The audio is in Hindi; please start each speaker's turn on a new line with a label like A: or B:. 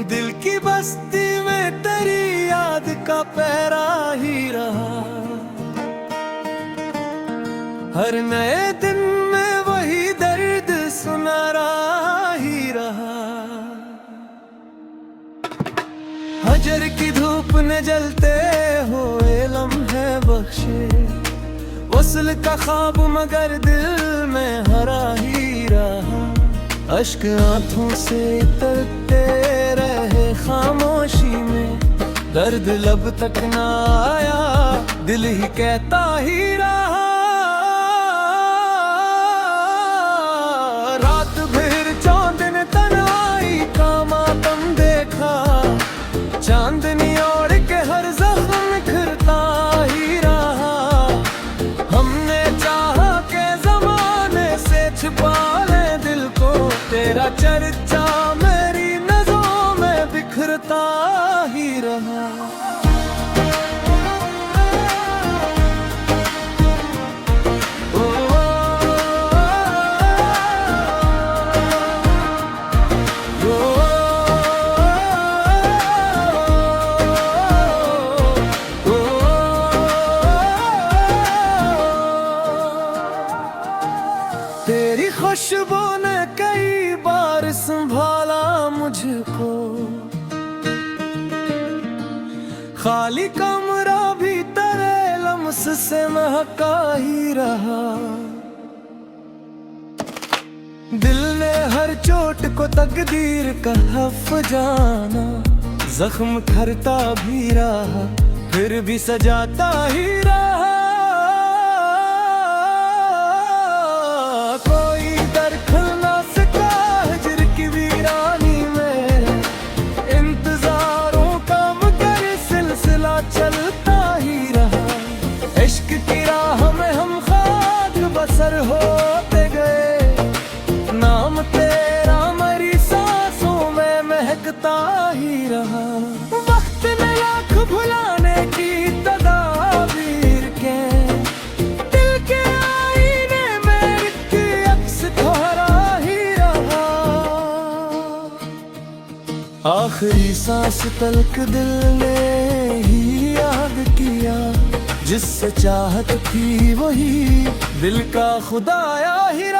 A: दिल की बस्ती में तेरी याद का पहरा ही रहा। हर नए दिन में वही दर्द सुनारा ही रहा। हजर की धूप ने जलते हुए लम्हे बख्शे, वस्ल का ख्वाब मगर दिल में हरा ही रहा। अश्क आंखों से तरते रहे खामोशी में, दर्द लब तक ना आया, दिल ही कहता ही रहा। रात भर चांदन तन्हाई का मातम देखा, चांदनी ओढ़ के हर जख्म निखरता ही रहा। हमने चाहा के जमाने से छुपा ले दिल को, तेरा चर्चा मेरी नजरों में बिखरता ही रहा। तेरी खुशबू ने कई बार संभाला मुझको, खाली कमरा भी तेरे लम्स से महका ही रहा। दिल ने हर चोट को तकदीर का हफ जाना, जख्म करता भी रहा, फिर भी सजाता ही रहा। चलता ही रहा, इश्क की राह में हम खाक बसर होते गए, नाम तेरा मेरी सांसों में महकता ही रहा। वक्त ने लाख भुलाने की तदाबीर के, दिल के आईने में एक अक्स दोहरा ही रहा। आखिरी सांस तलक दिल ने ही याद किया, जिससे चाहत थी वही दिल का खुदाया ही